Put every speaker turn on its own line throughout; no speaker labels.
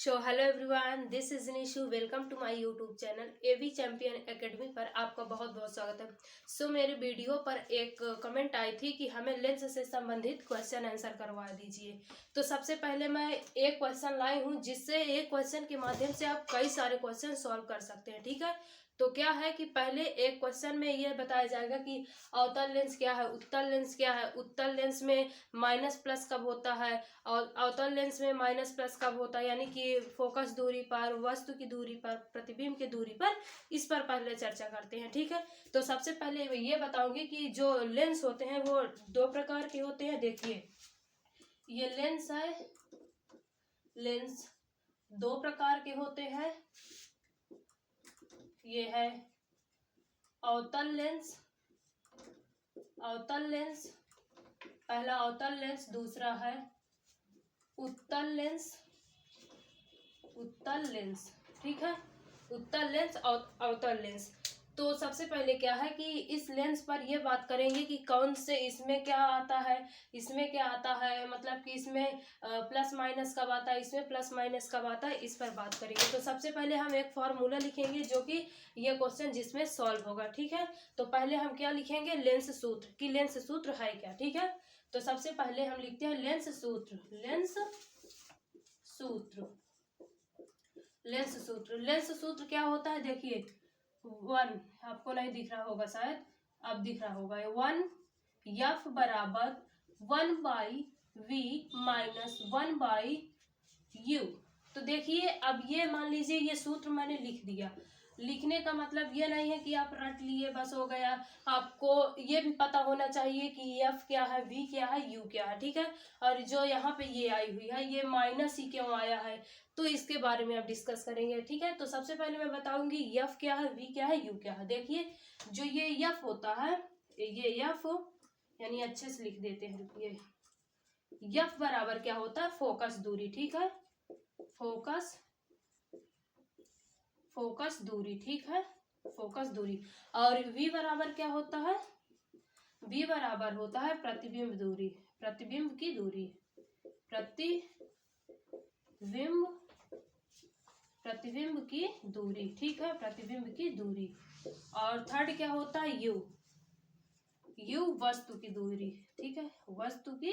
So hello everyone, this is Nishu. Welcome to my YouTube channel AV champion academy पर आपका बहुत बहुत स्वागत है। सो मेरे वीडियो पर एक कमेंट आई थी कि हमें लेंस से संबंधित क्वेश्चन आंसर करवा दीजिए। तो सबसे पहले मैं एक क्वेश्चन लाई हूँ जिससे एक क्वेश्चन के माध्यम से आप कई सारे क्वेश्चन सॉल्व कर सकते हैं। ठीक है, तो क्या है कि पहले एक क्वेश्चन में यह बताया जाएगा कि अवतल लेंस क्या है, उत्तल लेंस क्या है, उत्तल लेंस में माइनस प्लस कब होता है और अवतल लेंस में माइनस प्लस कब होता है, यानी कि फोकस दूरी पर, वस्तु की दूरी पर, प्रतिबिंब की दूरी पर। इस पर पहले चर्चा करते हैं। ठीक है, तो सबसे पहले ये बताऊंगी कि जो लेंस होते हैं वो दो प्रकार के होते हैं। देखिए, ये लेंस है, लेंस दो प्रकार के होते हैं। ये है अवतल लेंस, अवतल लेंस, पहला अवतल लेंस, दूसरा है उत्तल लेंस, उत्तल लेंस। ठीक है, उत्तल लेंस और अवतल लेंस। तो सबसे पहले क्या है कि इस लेंस पर ये बात करेंगे कि कौन से, इसमें क्या आता है, इसमें क्या आता है, मतलब कि इसमें प्लस माइनस कब आता है, इसमें प्लस माइनस कब आता है, इस पर बात करेंगे। तो सबसे पहले हम एक फॉर्मूला लिखेंगे जो कि ये क्वेश्चन जिसमें सॉल्व होगा। ठीक है, तो पहले हम क्या लिखेंगे, लेंस सूत्र, कि लेंस सूत्र है क्या। ठीक है, तो सबसे पहले हम लिखते हैं लेंस सूत्र, लेंस सूत्र, लेंस सूत्र। लेंस सूत्र क्या होता है, देखिए, वन, आपको नहीं दिख रहा होगा शायद, अब दिख रहा होगा। वन एफ बराबर 1/v माइनस 1/u। तो देखिए, अब ये मान लीजिए ये सूत्र मैंने लिख दिया। लिखने का मतलब ये नहीं है कि आप रट लिए बस हो गया। आपको ये भी पता होना चाहिए कि एफ क्या है, वी क्या है, यू क्या है। ठीक है, और जो यहाँ पे ये आई हुई है, ये माइनस ही क्यों आया है, तो इसके बारे में आप डिस्कस करेंगे। ठीक है, तो सबसे पहले मैं बताऊंगी एफ क्या है, वी क्या है, यू क्या है। देखिए, जो ये एफ होता है, ये एफ, यानी अच्छे से लिख देते हैं, रुकिए। एफ बराबर क्या होता है, फोकस दूरी। ठीक है, फोकस, फोकस दूरी। ठीक है, फोकस दूरी। और वी बराबर क्या होता है, वी बराबर होता है प्रतिबिंब दूरी, प्रतिबिंब की दूरी, प्रतिबिंब, प्रतिबिंब की दूरी। ठीक है, प्रतिबिंब की दूरी। और थर्ड क्या होता है, यू, यू वस्तु की दूरी। ठीक है, वस्तु की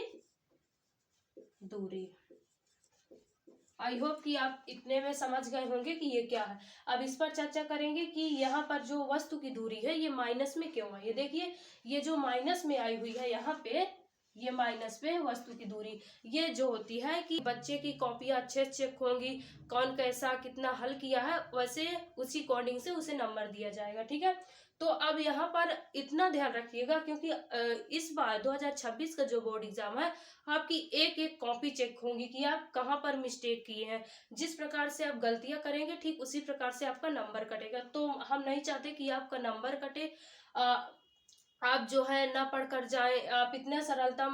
दूरी। आई होप कि आप इतने में समझ गए होंगे कि ये क्या है। अब इस पर चर्चा करेंगे कि यहाँ पर जो वस्तु की दूरी है ये माइनस में क्यों है। ये देखिए, ये जो माइनस में आई हुई है यहाँ पे, ये माइनस में वस्तु की दूरी, ये जो होती है कि बच्चे की कॉपियां अच्छे से चेक होंगी, कौन कैसा कितना हल किया है, वैसे उसी अकॉर्डिंग से उसे नंबर दिया जाएगा। ठीक है, तो अब यहाँ पर इतना ध्यान रखिएगा क्योंकि इस बार 2026 का जो बोर्ड एग्जाम है, आपकी एक एक कॉपी चेक होंगी कि आप कहाँ पर मिस्टेक किए हैं। जिस प्रकार से आप गलतियां करेंगे ठीक उसी प्रकार से आपका नंबर कटेगा। तो हम नहीं चाहते कि आपका नंबर कटे। आप जो है ना पढ़ कर जाए, आप इतना सरलता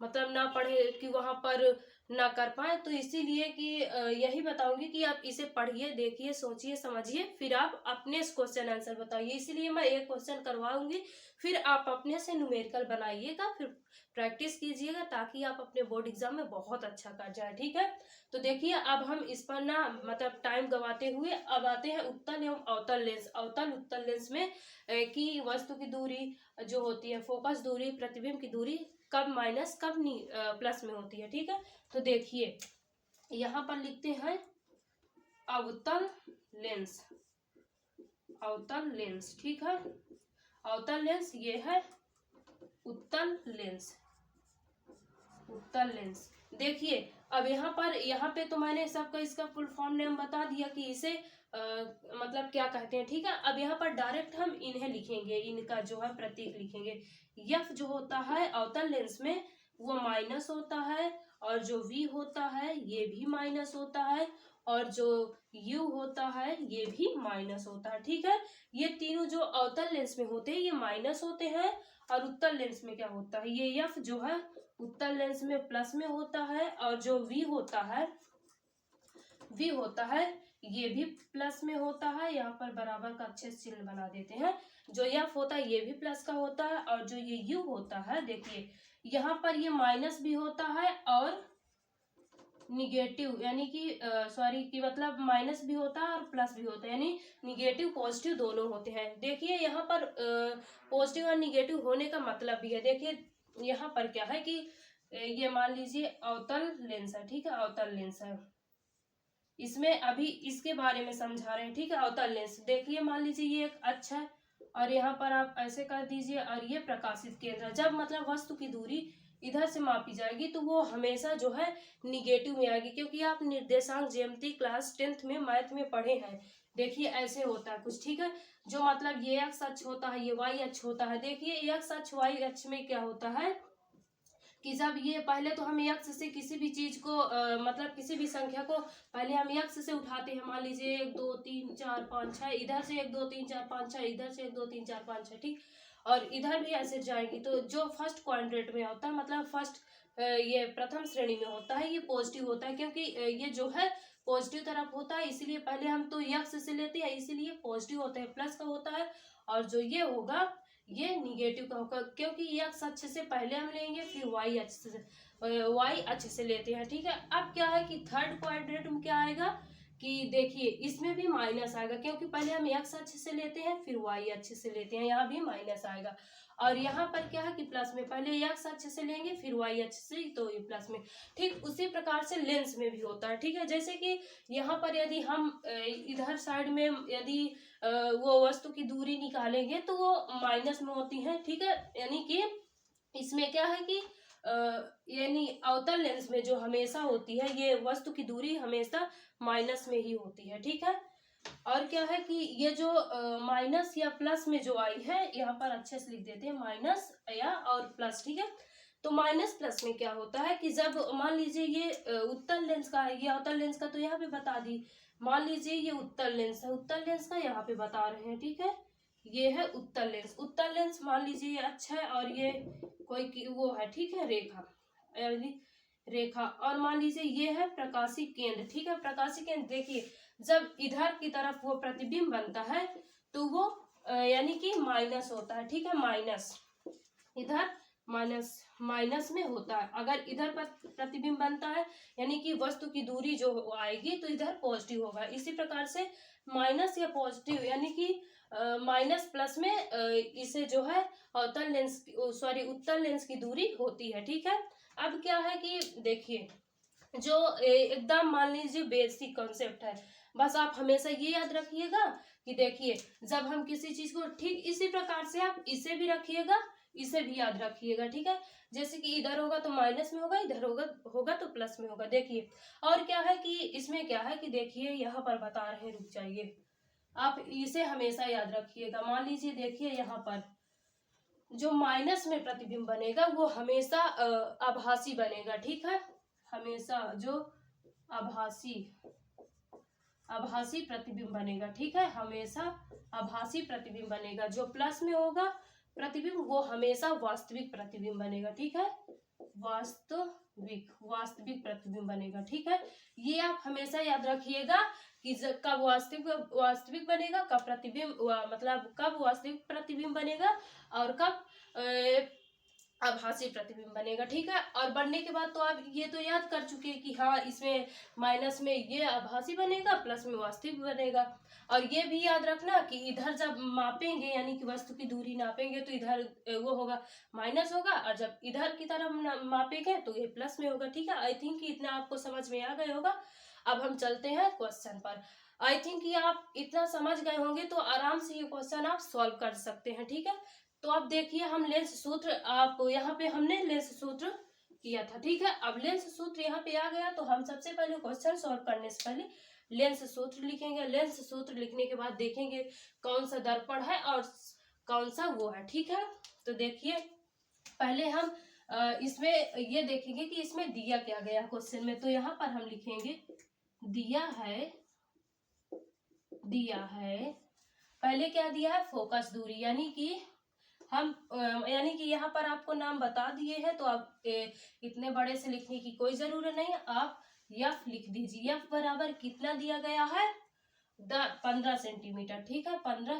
मतलब ना पढ़े कि वहां पर ना कर पाए। तो इसीलिए कि यही बताऊंगी कि आप इसे पढ़िए, देखिए, सोचिए, समझिए, फिर आप अपने क्वेश्चन आंसर बताइए। इसीलिए मैं एक क्वेश्चन करवाऊंगी, फिर आप अपने से न्यूमेरिकल बनाइएगा, फिर प्रैक्टिस कीजिएगा ताकि आप अपने बोर्ड एग्जाम में बहुत अच्छा कर जाए। ठीक है, तो देखिए, अब हम इस पर ना मतलब टाइम गवाते हुए अब आते हैं उत्तल एवं अवतल लेंस। अवतल उत्तल लेंस में की वस्तु की दूरी जो होती है, फोकस दूरी, प्रतिबिंब की दूरी कब माइनस कब प्लस में होती है। ठीक है, तो देखिए यहाँ पर लिखते हैं अवतल लेंस, अवतल लेंस। ठीक है, अवतल लेंस ये है, उत्तल लेंस, उत्तल लेंस। देखिए, अब यहाँ पे तो मैंने सबका इसका फुल फॉर्म नेम बता दिया कि इसे मतलब क्या कहते हैं। ठीक है, अब यहाँ पर डायरेक्ट हम इन्हें लिखेंगे, इनका जो है प्रतीक लिखेंगे। एफ जो होता है अवतल लेंस में वो माइनस होता है, और जो वी होता है ये भी माइनस होता है, और जो यू होता है ये भी माइनस होता है। ठीक है, ये तीनों जो अवतल लेंस में होते हैं ये माइनस होते हैं, और उत्तल लेंस में क्या होता है, ये एफ जो है उत्तल लेंस में प्लस में होता है, और जो वी होता है, वी होता है ये भी प्लस में होता है। यहाँ पर बराबर का अच्छे से चिन्ह बना देते हैं। जो एफ होता है ये भी प्लस का होता है, और जो ये यू होता है, देखिए यहाँ पर ये माइनस भी होता है और निगेटिव यानी कि सॉरी कि मतलब माइनस भी होता है और प्लस भी होता है, यानी निगेटिव पॉजिटिव दोनों होते हैं। देखिए यहाँ पर पॉजिटिव और निगेटिव होने का मतलब भी है। देखिए यहाँ पर क्या है कि ये मान लीजिए अवतल लेंस है, ठीक है, अवतल लेंस है। इसमें अभी इसके बारे में समझा रहे हैं, ठीक है। अवतल लेंस देखिए, मान लीजिए ये एक अक्ष है और यहाँ पर आप ऐसे कर दीजिए और ये प्रकाशित केंद्र। जब मतलब वस्तु की दूरी इधर से मापी जाएगी तो वो हमेशा जो है निगेटिव में आएगी, क्योंकि आप निर्देशांक ज्यामिति क्लास 10th में मैथ में पढ़े हैं। देखिए ऐसे होता है कुछ, ठीक है। जो मतलब ये एक्स अक्ष होता है, ये वाई अक्ष होता है। देखिए एक्स अक्ष वाई अक्ष में क्या होता है कि जब ये पहले तो हम एक्स से किसी भी चीज को मतलब किसी भी संख्या को पहले हम एक्स से उठाते हैं। मान लीजिए 1 2 3 4 5 6, इधर से 1 2 3 4 5 6, इधर से 1 2 3 4 5 6, ठीक। और इधर भी ऐसे जाएंगी तो जो फर्स्ट क्वाड्रेंट में होता है, मतलब फर्स्ट ये प्रथम श्रेणी में होता है, ये पॉजिटिव होता है, क्योंकि ये जो है पॉजिटिव तरफ होता है, इसलिए पहले हम तो एक्स से लेते हैं, इसीलिए पॉजिटिव होता है, प्लस का होता है। और जो ये होगा ये निगेटिव का होगा, क्योंकि एक्स अक्ष से पहले हम लेंगे, फिर वाई अक्ष से, वाई अक्ष से लेते हैं, ठीक है। अब क्या है कि थर्ड क्वाड्रेंट में क्या आएगा कि देखिए इसमें भी माइनस आएगा, क्योंकि पहले हम एक्स अक्ष से लेते हैं फिर वाई अक्ष से लेते हैं, यहाँ भी माइनस आएगा। और यहाँ पर क्या है कि प्लस में पहले एक्स अक्ष से लेंगे फिर वाई अक्ष से, तो ये प्लस में। ठीक उसी प्रकार से लेंस में भी होता है, ठीक है। जैसे कि यहाँ पर यदि हम इधर साइड में यदि वो वस्तु की दूरी निकालेंगे तो वो माइनस में होती है, ठीक है। यानी कि इसमें क्या है कि यानी अवतल लेंस में जो हमेशा होती है ये वस्तु की दूरी हमेशा माइनस में ही होती है, ठीक है। और क्या है कि ये जो माइनस या प्लस में जो आई है, यहाँ पर अच्छे से लिख देते हैं माइनस या और प्लस, ठीक है। तो माइनस प्लस में क्या होता है कि जब मान लीजिए ये उत्तल लेंस का है, ये अवतल लेंस का तो यहाँ पे बता दी। मान लीजिए ये उत्तल लेंस है, उत्तल लेंस का यहाँ पे बता रहे हैं, ठीक है। ये है उत्तल लेंस, उत्तल लेंस मान लीजिए ये अच्छा है और ये कोई वो है, ठीक है, रेखा यानी रेखा। और मान लीजिए ये है प्रकाशी केंद्र, ठीक है। प्रकाशी केंद्र देखिए जब इधर की तरफ वो प्रतिबिंब बनता है तो वो यानी कि माइनस होता है, ठीक है, माइनस इधर माइनस माइनस में होता है। अगर इधर पर प्रतिबिंब बनता है यानी कि वस्तु की दूरी जो आएगी तो इधर पॉजिटिव होगा। इसी प्रकार से माइनस या पॉजिटिव यानी कि माइनस प्लस में इसे जो है अवतल लेंस सॉरी उत्तल लेंस की दूरी होती है, ठीक है। अब क्या है कि देखिए जो एकदम मान लीजिए बेसिक कॉन्सेप्ट है, बस आप हमेशा ये याद रखिएगा कि देखिए जब हम किसी चीज को, ठीक इसी प्रकार से आप इसे भी रखिएगा, इसे भी याद रखिएगा, ठीक है। जैसे कि इधर होगा तो माइनस में होगा, इधर होगा तो प्लस में होगा। देखिए और क्या है कि इसमें क्या है कि देखिए यहाँ पर बता रहे हैं, रुक जाइए, आप इसे हमेशा याद रखिएगा। मान लीजिए देखिए यहाँ पर जो माइनस में प्रतिबिंब बनेगा वो हमेशा आभासी बनेगा, ठीक है। हमेशा जो आभासी आभासी प्रतिबिंब बनेगा, ठीक है, हमेशा आभासी प्रतिबिंब बनेगा। जो प्लस में होगा प्रतिबिंब वो हमेशा वास्तविक प्रतिबिंब बनेगा, ठीक है, वास्तविक प्रतिबिंब बनेगा, ठीक है। ये आप हमेशा याद रखिएगा कि कब वास्तविक बनेगा, कब प्रतिबिंब मतलब कब वास्तविक प्रतिबिंब बनेगा और कब आभासी प्रतिबिंब बनेगा, ठीक है। और बनने के बाद तो आप ये तो याद कर चुके हैं कि हाँ इसमें माइनस में ये आभासी बनेगा, प्लस में वास्तविक बनेगा। और ये भी याद रखना कि इधर जब मापेंगे यानी कि वस्तु की दूरी नापेंगे तो इधर वो होगा माइनस होगा, और जब इधर की तरफ मापेंगे तो ये प्लस में होगा, ठीक है। आई थिंक इतना आपको समझ में आ गया होगा। अब हम चलते हैं क्वेश्चन पर। आई थिंक ये आप इतना समझ गए होंगे तो आराम से ये क्वेश्चन आप सॉल्व कर सकते हैं, ठीक है। तो अब देखिए हम लेंस सूत्र, आप यहाँ पे हमने लेंस सूत्र किया था, ठीक है। अब लेंस सूत्र यहाँ पे आ गया तो हम सबसे पहले क्वेश्चन सॉल्व करने से पहले लेंस सूत्र लिखेंगे। लेंस सूत्र लिखने के बाद देखेंगे कौन सा दर्पण है और कौन सा वो है, ठीक है। तो देखिए पहले हम इसमें ये देखेंगे कि इसमें दिया क्या गया क्वेश्चन में। तो यहाँ पर हम लिखेंगे दिया है पहले क्या दिया है, फोकस दूरी, यानी कि हम यानी कि यहाँ पर आपको नाम बता दिए हैं तो आप इतने बड़े से लिखने की कोई जरूरत नहीं, आप एफ लिख दीजिए। एफ बराबर कितना दिया गया है, 15 सेंटीमीटर, ठीक है, 15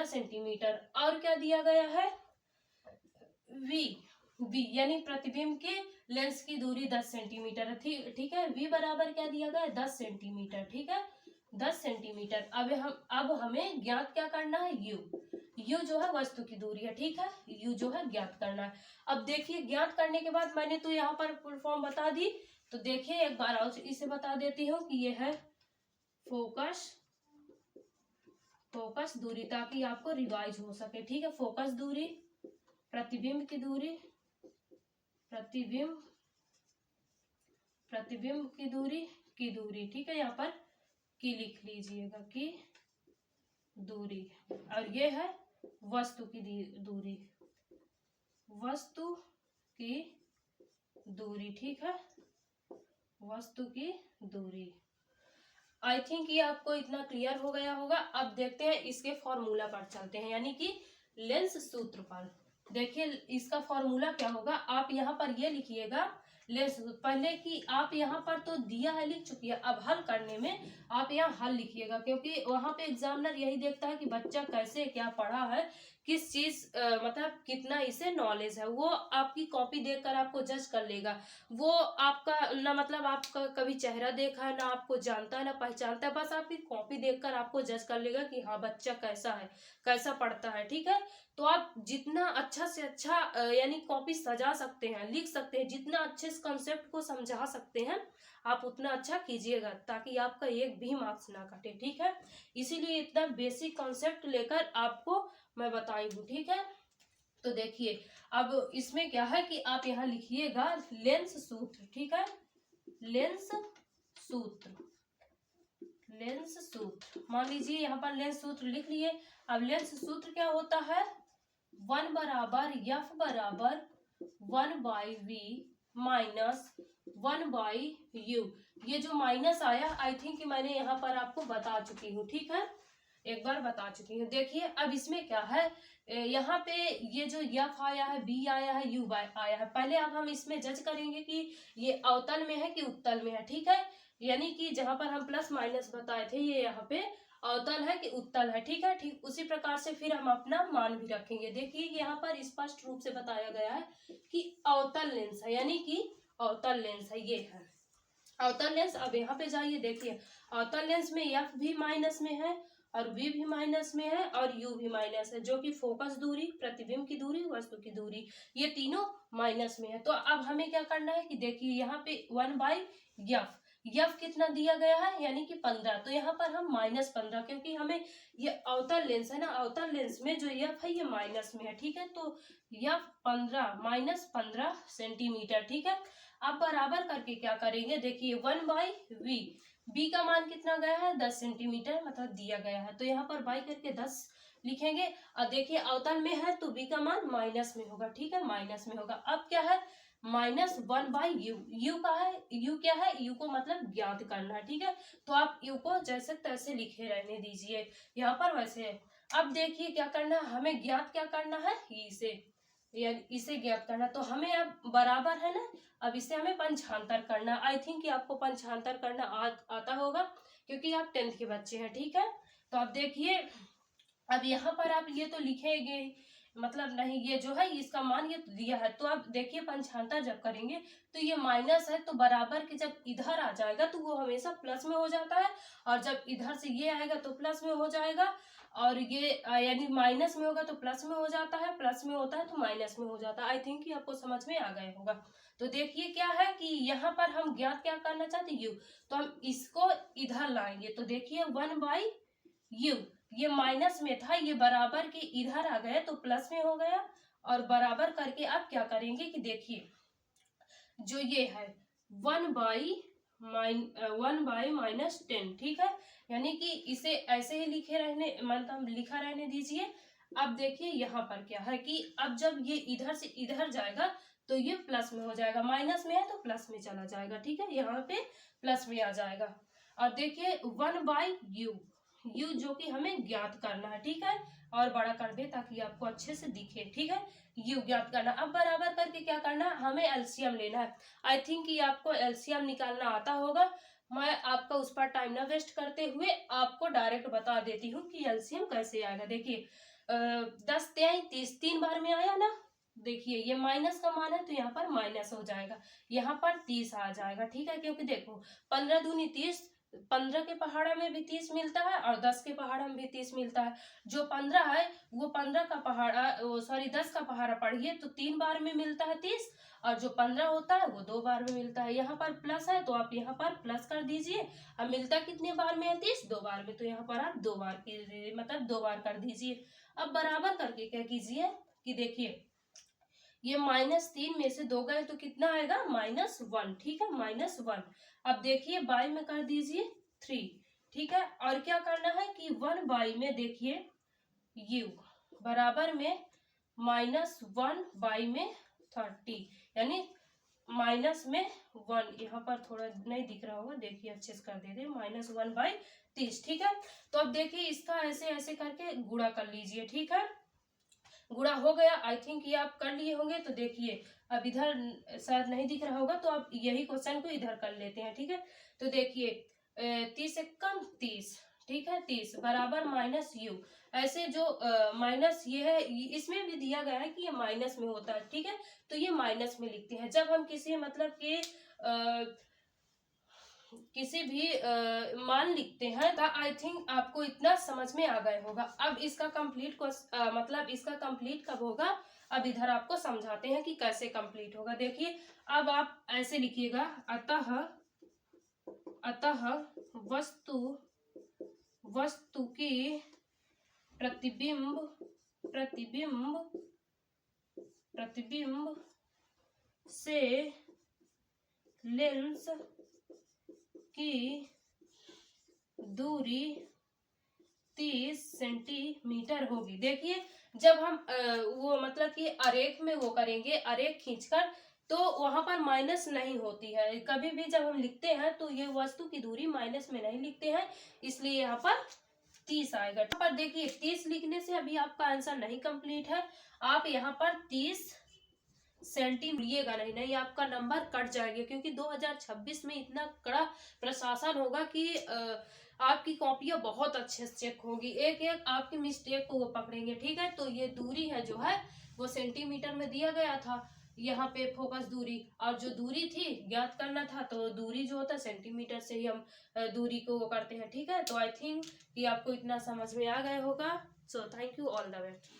सेंटीमीटर। और क्या दिया गया है, वी v यानी प्रतिबिंब के लेंस की दूरी 10 सेंटीमीटर है, ठीक है। v बराबर क्या दिया गया है 10 सेंटीमीटर, ठीक है 10 सेंटीमीटर। अब हमें ज्ञात क्या करना है u जो है वस्तु की दूरी है, ठीक है u जो है ज्ञात करना है। अब देखिए ज्ञात करने के बाद मैंने तो यहाँ पर फुल फॉर्म बता दी, तो देखिए एक बार और इसे बता देती हूँ कि ये है फोकस दूरी, ताकि आपको रिवाइज हो सके, ठीक है। फोकस दूरी, प्रतिबिंब की दूरी, प्रतिबिंब की दूरी, ठीक है। यहाँ पर की लिख लीजिएगा, की दूरी। और ये है वस्तु की दूरी, वस्तु की दूरी, ठीक है वस्तु की दूरी। आई थिंक ये आपको इतना क्लियर हो गया होगा। अब देखते हैं इसके फॉर्मूला पर चलते हैं, यानी कि लेंस सूत्र पर। देखिए इसका फॉर्मूला क्या होगा, आप यहाँ पर ये लिखिएगा लेंस, पहले कि आप यहाँ पर तो दिया है लिख चुकी है, अब हल करने में आप यहाँ हल लिखिएगा, क्योंकि वहां पे एग्जामिनर यही देखता है कि बच्चा कैसे क्या पढ़ा है, किस चीज मतलब कितना इसे नॉलेज है। वो आपकी कॉपी देखकर आपको जज कर लेगा। वो आपका ना मतलब आपका कभी चेहरा देखा है ना, आपको जानता है ना पहचानता है, बस आपकी कॉपी देखकर आपको जज कर लेगा कि हाँ बच्चा कैसा है, कैसा पढ़ता है, ठीक है। तो आप जितना अच्छा से अच्छा यानी कॉपी सजा सकते हैं, लिख सकते हैं, जितना अच्छे से कंसेप्ट को समझा सकते हैं आप उतना अच्छा कीजिएगा, ताकि आपका एक भी मार्क्स ना कटे, ठीक है। इसीलिए इतना बेसिक कॉन्सेप्ट लेकर आपको मैं बताई हूँ, ठीक है। तो देखिए अब इसमें क्या है कि आप यहाँ लिखिएगा लेंस सूत्र, ठीक है लेंस सूत्र, मान लीजिए यहाँ पर लेंस सूत्र लिख लिए। अब लेंस सूत्र क्या होता है, 1 बराबर f बराबर 1/v माइनस 1/u। ये जो माइनस आया आई थिंक मैंने यहाँ पर आपको बता चुकी हूँ, ठीक है एक बार बता चुकी हूँ। देखिए अब इसमें क्या है, यहाँ पे ये जो f आया है, b आया है, u आया है। पहले अब हम इसमें जज करेंगे कि ये अवतल में है कि उत्तल में है, ठीक है। यानी कि जहां पर हम प्लस माइनस बताए थे ये यहाँ पे अवतल है कि उत्तल है, ठीक है। ठीक उसी प्रकार से फिर हम अपना मान भी रखेंगे। देखिए यहाँ पर स्पष्ट रूप से बताया गया है कि अवतल लेंस है, यानी कि अवतल लेंस है, ये है अवतल लेंस। अब यहाँ पे जाइए, देखिए अवतल लेंस में f भी माइनस में है और v भी माइनस में है और u भी माइनस है, जो कि फोकस दूरी, प्रतिबिंब की दूरी, वस्तु की दूरी, ये तीनों माइनस में है। तो अब हमें क्या करना है कि देखिए यहाँ पे 1/f कितना दिया गया है, यानी कि 15। तो यहाँ पर हम -15, क्योंकि हमें ये अवतल लेंस है ना, अवतल लेंस में जो f है ये माइनस में है, ठीक है। तो f 15 सेंटीमीटर, ठीक है। अब बराबर करके क्या करेंगे, देखिए 1/v, b का मान कितना गया है 10 सेंटीमीटर मतलब दिया गया है, तो यहाँ पर बाई करके 10 लिखेंगे। और देखिए अवतल में है तो b का मान माइनस में होगा, ठीक है माइनस में होगा। अब क्या है -1/u, u क्या है, u को मतलब ज्ञात करना है, ठीक है। तो आप u को जैसे तैसे लिखे रहने दीजिए यहाँ पर वैसे है। अब देखिए क्या करना है, हमें ज्ञात क्या करना है, इसे ज्ञात करना। तो हमें अब बराबर है ना, अब इसे हमें पंचांतर करना। आई थिंक आपको पंचांतर करना आता होगा, क्योंकि आप 10th के बच्चे हैं, ठीक है। तो अब देखिए अब यहाँ पर आप ये तो लिखेंगे मतलब नहीं, ये जो है इसका मान ये दिया है, तो अब देखिए पंचांतर जब करेंगे तो ये माइनस है, तो बराबर के जब इधर आ जाएगा तो वो हमेशा प्लस में हो जाता है, और जब इधर से ये आएगा तो प्लस में हो जाएगा, और ये यानी माइनस में होगा तो प्लस में हो जाता है, प्लस में होता है तो माइनस में हो जाता है। आई थिंक कि आपको समझ में आ गया होगा। तो देखिए क्या है कि यहाँ पर हम ज्ञात क्या करना चाहते हैं, u, तो हम इसको इधर लाएंगे। तो देखिए 1/u, ये माइनस में था, ये बराबर के इधर आ गया तो प्लस में हो गया, और बराबर करके आप क्या करेंगे कि देखिए जो ये है 1/-10, ठीक है। यानी कि इसे ऐसे ही मतलब लिखा रहने दीजिए। अब देखिए यहाँ पर क्या है कि अब जब ये इधर से इधर जाएगा तो ये प्लस में हो जाएगा, माइनस में है तो प्लस में चला जाएगा, ठीक है यहाँ पे प्लस में आ जाएगा। और देखिए 1/u, जो कि हमें ज्ञात करना है, ठीक है। और बड़ा कर दे ताकि आपको अच्छे से दिखे, ठीक है u ज्ञात करना। अब बराबर करके क्या करना है, हमें एलसीएम लेना है। आई थिंक कि आपको एलसीएम निकालना आता होगा, मैं आपका उस पर टाइम ना वेस्ट करते हुए आपको डायरेक्ट बता देती हूँ कि एलसीएम कैसे आएगा। देखिए 10 3 30, 3 बार में आया ना देखिए ये माइनस का मान है तो यहाँ पर माइनस हो जाएगा, यहाँ पर 30 आ जाएगा, ठीक है। क्योंकि देखो 15 दूनी 30, 15 के पहाड़ा में भी 30 मिलता है और 10 के पहाड़ा में भी 30 मिलता है। जो 15 है वो 15 का पहाड़ा, सॉरी 10 का पहाड़ा पढ़िए तो 3 बार में मिलता है 30, और जो 15 होता है वो 2 बार में मिलता है। यहाँ पर प्लस है तो आप यहाँ पर प्लस कर दीजिए। अब मिलता कितने बार में है 30? 2 बार में, तो यहाँ पर आप 2 बार की मतलब 2 बार कर दीजिए। अब बराबर करके क्या कीजिए कि देखिए ये -3 में से 2 गए तो कितना आएगा? -1, ठीक है, -1। अब देखिए बाई में कर दीजिए 3, ठीक है। और क्या करना है कि 1 बाई में देखिए u बराबर में -1 बाई में 30, यानी माइनस में 1, यहाँ पर थोड़ा नहीं दिख रहा होगा, देखिए अच्छे से कर देते, -1 बाई 30, ठीक है। तो अब देखिए इसका ऐसे ऐसे करके गुणा कर लीजिए, ठीक है। गुणा हो गया, आई थिंक ये आप कर लिए होंगे। तो देखिए अब इधर शायद नहीं दिख रहा होगा तो आप यही क्वेश्चन को इधर कर लेते हैं, ठीक है। तो देखिए 30 से कम 30, ठीक है, 30 बराबर -u। ऐसे जो माइनस ये है, इसमें भी दिया गया है कि ये माइनस में होता है, ठीक है। तो ये माइनस में लिखते हैं जब हम किसी मतलब के किसी भी मान लिखते हैं। तो आई थिंक आपको इतना समझ में आ गए होगा। अब इसका कंप्लीट मतलब इसका कंप्लीट कब होगा, अब इधर आपको समझाते हैं कि कैसे कंप्लीट होगा। देखिए अब आप ऐसे लिखिएगा, अतः अतः वस्तु वस्तु की प्रतिबिंब प्रतिबिंब प्रतिबिंब से लेंस की दूरी 30 सेंटीमीटर होगी। देखिए जब हम वो मतलब कि आरेख में वो करेंगे, आरेख खींचकर, तो वहां पर माइनस नहीं होती है। कभी भी जब हम लिखते हैं तो ये वस्तु की दूरी माइनस में नहीं लिखते हैं, इसलिए यहाँ पर 30 आएगा। पर देखिए 30 लिखने से अभी आपका आंसर नहीं कंप्लीट है। आप यहाँ पर 30 सेंटीमीटर नहीं आपका नंबर कट जाएगा, क्योंकि 2026 में इतना कड़ा प्रशासन होगा कि आपकी कॉपियां बहुत अच्छे से चेक होगी, एक एक आपकी मिस्टेक को वो पकड़ेंगे, ठीक है। तो ये दूरी है जो है वो सेंटीमीटर में दिया गया था, यहाँ पे फोकस दूरी, और जो दूरी थी ज्ञात करना था तो दूरी जो होता है सेंटीमीटर से ही हम दूरी को वो करते हैं, ठीक है। तो आई थिंक कि आपको इतना समझ में आ गया होगा। So thank you, all the best.